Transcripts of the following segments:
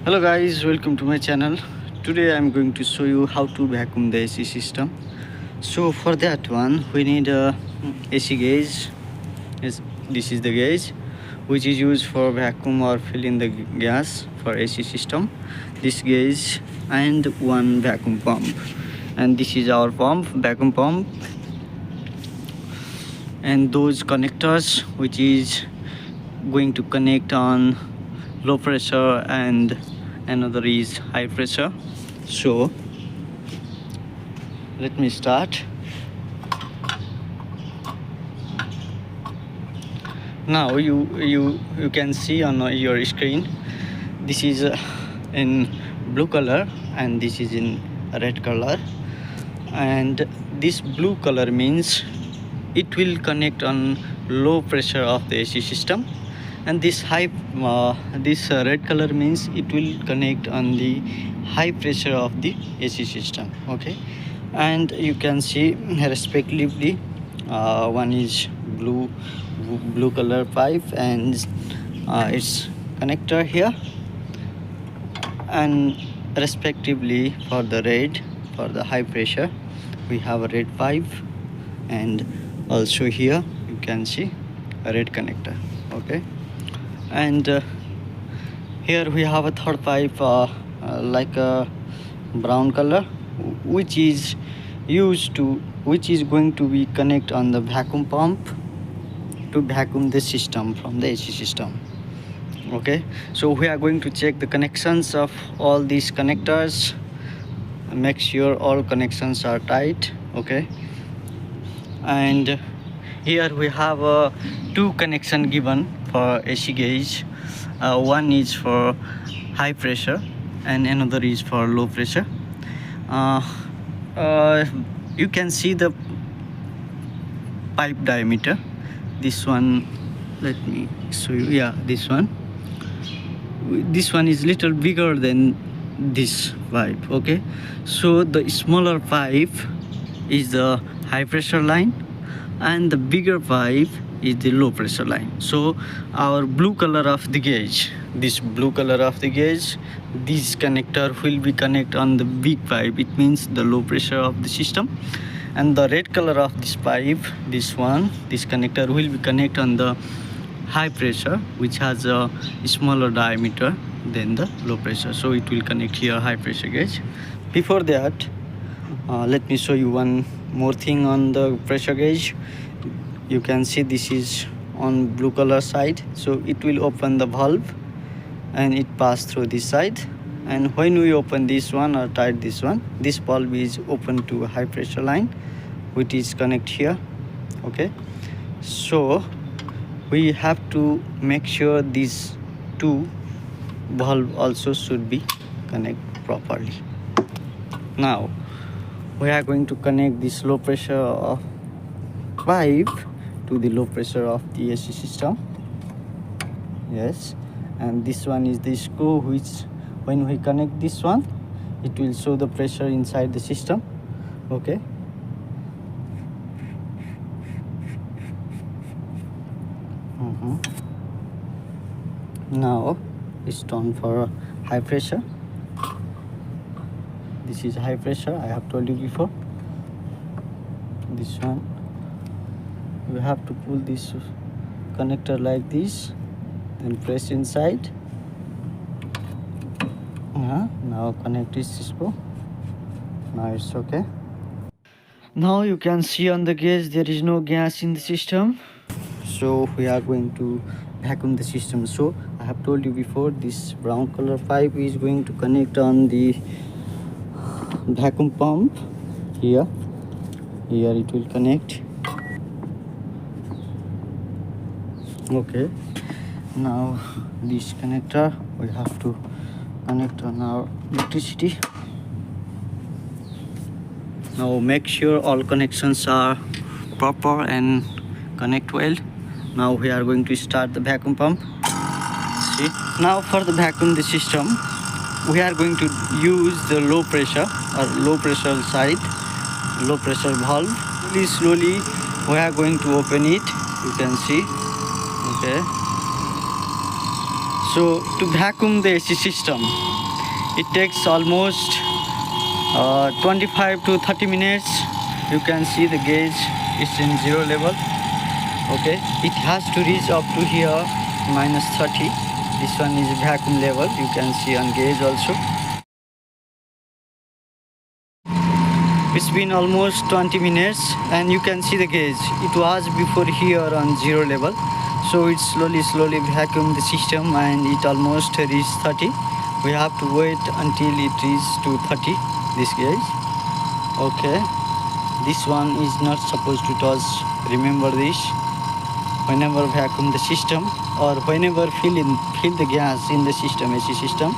Hello guys, welcome to my channel. Today I'm going to show you how to vacuum the AC system. So for that one we need a AC gauge. This is the gauge which is used for vacuum or filling the gas for AC system. This gauge and one vacuum pump, and this is our vacuum pump, and those connectors which is going to connect on low pressure and another is high pressure. So let me start. Now you can see on your screen, this is in blue color and this is in red color, and this blue color means it will connect on low pressure of the AC system, and this red color means it will connect on the high pressure of the AC system. Okay, and you can see respectively one is blue color pipe and its connector here, and respectively for the red, for the high pressure, we have a red pipe, and also here you can see a red connector. Okay, and here we have a third pipe like a brown color, which is going to be connect on the vacuum pump to vacuum the system from the AC system. Okay, so we are going to check the connections of all these connectors, make sure all connections are tight. Okay, and here we have two connection given for AC gauge. One is for high pressure and another is for low pressure. uh, you can see the pipe diameter. This one, let me show you. Yeah, this one is little bigger than this pipe. Okay, so the smaller pipe is the high pressure line and the bigger pipe is the low pressure line. So our blue color of the gauge, this connector will be connect on the big pipe, it means the low pressure of the system, and the red color of this pipe, this connector will be connect on the high pressure, which has a smaller diameter than the low pressure, so it will connect here high pressure gauge. Before that, let me show you one more thing on the pressure gauge. You can see this is on blue color side, so it will open the valve and it pass through this side, and when we open this one or tight this one, this valve is open to a high pressure line which is connect here. Okay, so we have to make sure these two valve also should be connect properly. Now we are going to connect this low pressure pipe to the low pressure of the AC system. Yes, and this one is the screw which when we connect this one, it will show the pressure inside the system. Okay, now it's on for high pressure. This is high pressure, I have told you before. This one, you have to pull this connector like this, then press inside. Now connect this screw. Now it's okay. Now you can see on the gauge there is no gas in the system, so we are going to vacuum the system. So I have told you before, this brown color pipe is going to connect on the vacuum pump. Here it will connect. Okay, now this connector we have to connect on our electricity. Now make sure all connections are proper and connect well. Now we are going to start the vacuum pump. See, now for the vacuum the system, we are going to use the low pressure side, low pressure valve. Slowly we are going to open it. You can see. Okay, So to vacuum the AC system, it takes almost 25 to 30 minutes. You can see the gauge is in zero level. Okay, it has to reach up to here -30. This one is vacuum level. You can see on gauge also. It's been almost 20 minutes and you can see the gauge. It was before here on zero level. So it slowly vacuum the system and it almost reached 30. We have to wait until it reaches to 30, this gauge. Okay, this one is not supposed to touch. Remember this. Whenever vacuum the system or whenever fill the gas in the system, AC system,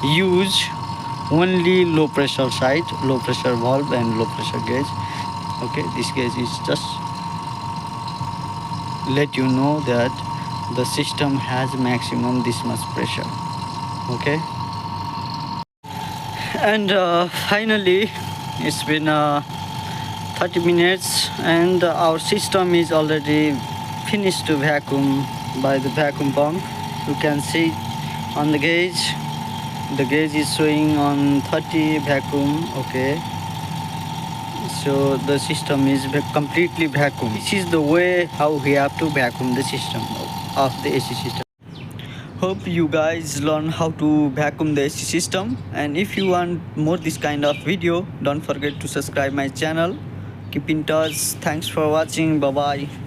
use only low pressure side, low pressure valve and low pressure gauge. Okay, this gauge is just let you know that the system has maximum this much pressure. Okay, and finally it's been 30 minutes and our system is already finished to vacuum by the vacuum pump. You can see on the gauge is showing on 30 vacuum. Okay, so the system is completely vacuum. This is the way how we have to vacuum the system of the AC system. Hope you guys learn how to vacuum the AC system, and if you want more this kind of video, don't forget to subscribe my channel. Keep in touch. Thanks for watching. Bye bye.